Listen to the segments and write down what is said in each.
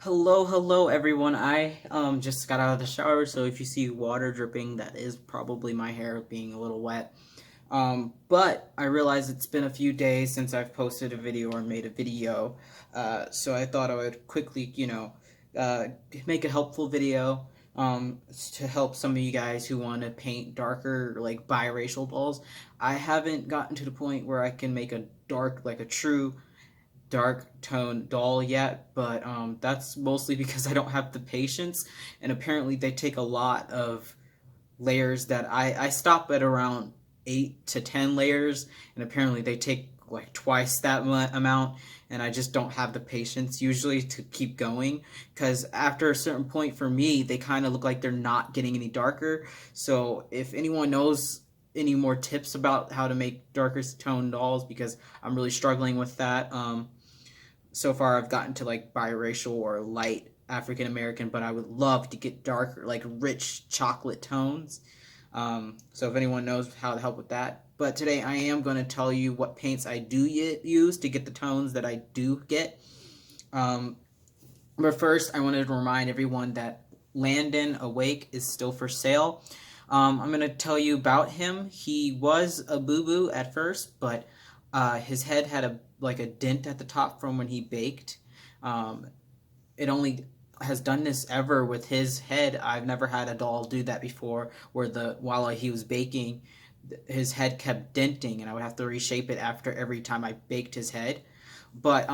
Hello everyone. I just got out of the shower, so if you see water dripping, that is probably my hair being a little wet. But I realize it's been a few days since I've posted a video or made a video, so I thought I would quickly, uh, make a helpful video to help some of you guys who want to paint darker, like biracial balls. I haven't gotten to the point where I can make a dark, like a true dark tone doll yet, but that's mostly because I don't have the patience, and apparently they take a lot of layers that I stop at around 8 to 10 layers, and apparently they take like twice that amount, and I just don't have the patience usually to keep going, because after a certain point for me they kind of look like they're not getting any darker. So if anyone knows any more tips about how to make darker tone dolls, because I'm really struggling with that. So far I've gotten to like biracial or light African American, but I would love to get darker, like rich chocolate tones. So if anyone knows how to help with that. But today I am going to tell you what paints I do use to get the tones that I do get. But first I wanted to remind everyone that Landon Awake is still for sale. I'm going to tell you about him. He was a boo-boo at first, but his head had a dent at the top from when he baked. It only has done this ever with his head. I've never had a doll do that before, where while he was baking, his head kept denting, and I would have to reshape it after every time I baked his head. But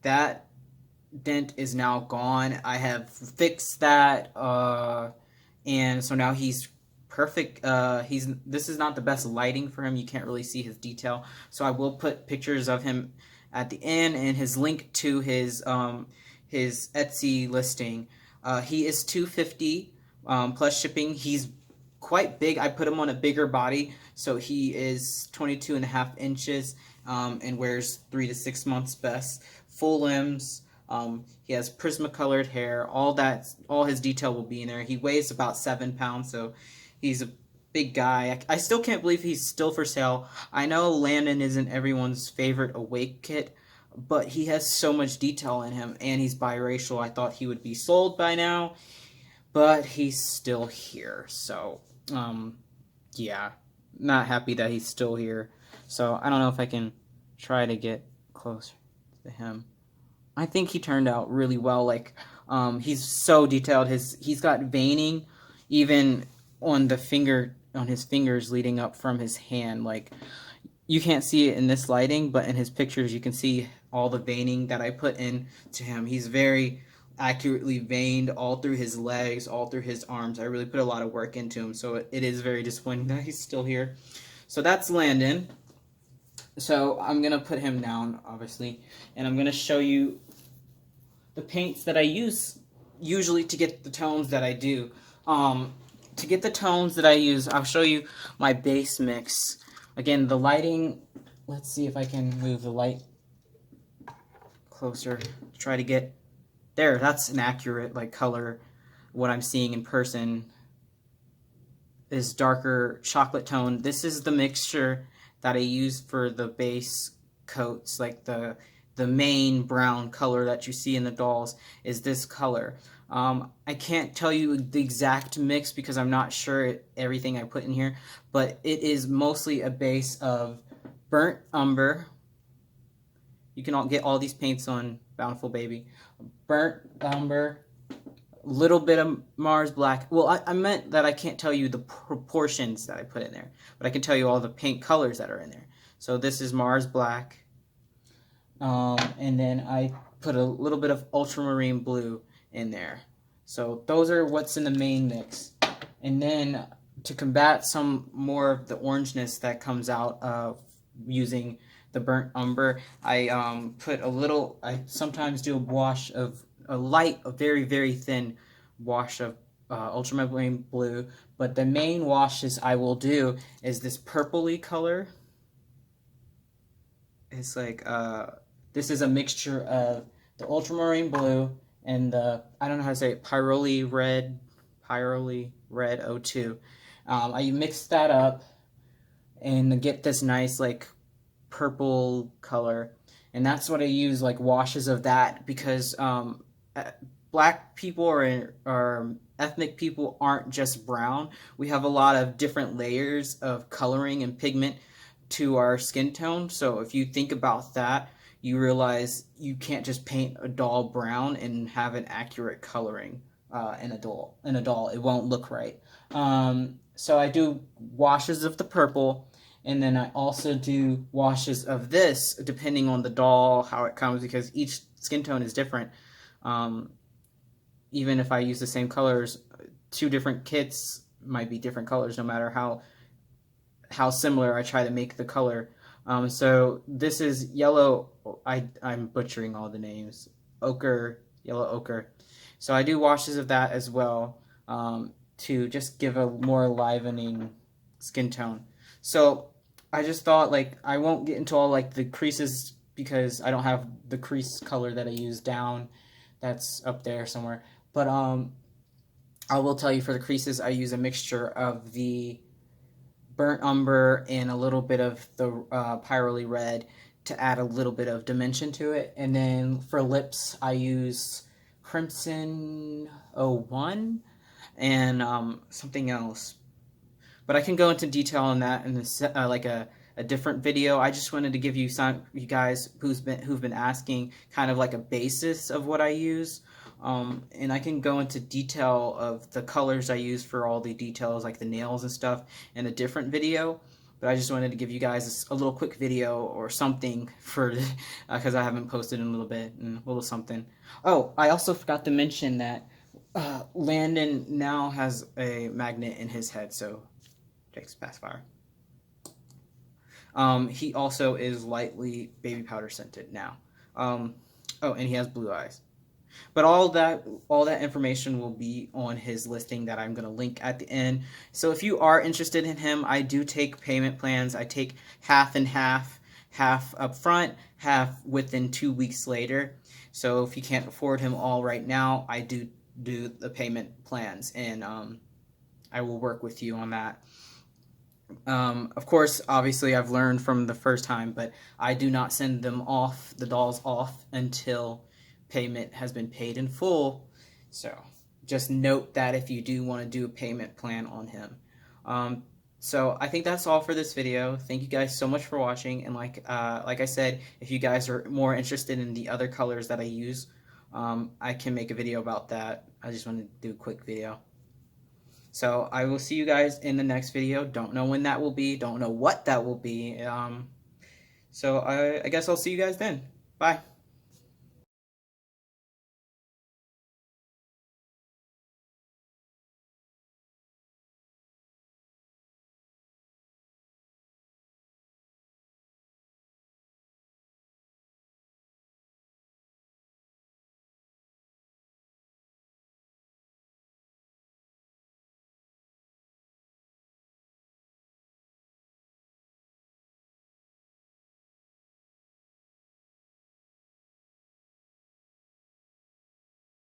that dent is now gone. I have fixed that, and so now he's perfect. This is not the best lighting for him. You can't really see his detail, so I will put pictures of him at the end and his link to his Etsy listing. He is $250 plus shipping. He's quite big. I put him on a bigger body, so he is 22.5 inches and wears 3 to 6 months best. Full limbs. He has Prismacolored hair. All his detail will be in there. He weighs about 7 pounds, so he's a big guy. I still can't believe he's still for sale. I know Landon isn't everyone's favorite Awake kit, but he has so much detail in him, and he's biracial. I thought he would be sold by now, but he's still here. So, yeah, not happy that he's still here. So I don't know if I can try to get closer to him. I think he turned out really well. Like, he's so detailed. He's got veining, even on his fingers leading up from his hand. Like, you can't see it in this lighting, but in his pictures you can see all the veining that I put into him. He's very accurately veined all through his legs, all through his arms. I really put a lot of work into him, so it is very disappointing that he's still here. So that's Landon. So I'm gonna put him down, obviously, and I'm gonna show you the paints that I use usually to get the tones that I do. To get the tones that I use, I'll show you my base mix. Again, the lighting, let's see if I can move the light closer to try to get there. That's an accurate color. What I'm seeing in person is darker chocolate tone. This is the mixture that I use for the base coats, like the main brown color that you see in the dolls is this color. I can't tell you the exact mix because I'm not sure everything I put in here, but it is mostly a base of burnt umber. You can get all these paints on Bountiful Baby. Burnt umber, little bit of Mars Black. Well, I meant that I can't tell you the proportions that I put in there, but I can tell you all the paint colors that are in there. So this is Mars Black. And then I put a little bit of ultramarine blue in there. So those are what's in the main mix. And then to combat some more of the orangeness that comes out of using the burnt umber, I put a little, I sometimes do a wash of a very, very thin wash of ultramarine blue. But the main washes I will do is this purpley color. It's like, this is a mixture of the ultramarine blue and the, I don't know how to say it, Pyroli Red 02. I mix that up and get this nice purple color, and that's what I use, washes of that, because black people or ethnic people aren't just brown. We have a lot of different layers of coloring and pigment to our skin tone. So if you think about that, you realize you can't just paint a doll brown and have an accurate coloring in a doll. In a doll, it won't look right. So I do washes of the purple, and then I also do washes of this, depending on the doll, how it comes, because each skin tone is different. Um, Even if I use the same colors, two different kits might be different colors, no matter how similar I try to make the color. So this is yellow. I'm butchering all the names. Ochre, yellow ochre. So I do washes of that as well, to just give a more livening skin tone. So I just thought, like, I won't get into all like the creases because I don't have the crease color that I use down. That's up there somewhere. But I will tell you, for the creases, I use a mixture of the burnt umber and a little bit of the pyrrole red to add a little bit of dimension to it. And then for lips, I use Crimson 01 and something else. But I can go into detail on that in this, like a different video. I just wanted to give you you guys who've been asking, kind of like a basis of what I use. And I can go into detail of the colors I use for all the details, like the nails and stuff, in a different video. But I just wanted to give you guys a little quick video or something for, because I haven't posted in a little bit, and a little something. Oh, I also forgot to mention that Landon now has a magnet in his head, so Jake's pacifier. He also is lightly baby powder scented now. Oh, and he has blue eyes. But all that information will be on his listing that I'm going to link at the end. So if you are interested in him, I do take payment plans. I take half and half up front, half within 2 weeks later. So if you can't afford him all right now, I do the payment plans, and I will work with you on that. Of course, obviously, I've learned from the first time, but I do not send the dolls off until payment has been paid in full. So just note that if you do want to do a payment plan on him. So I think that's all for this video. Thank you guys so much for watching. And like I said, if you guys are more interested in the other colors that I use, I can make a video about that. I just wanted to do a quick video. So I will see you guys in the next video. Don't know when that will be. Don't know what that will be. So I guess I'll see you guys then. Bye.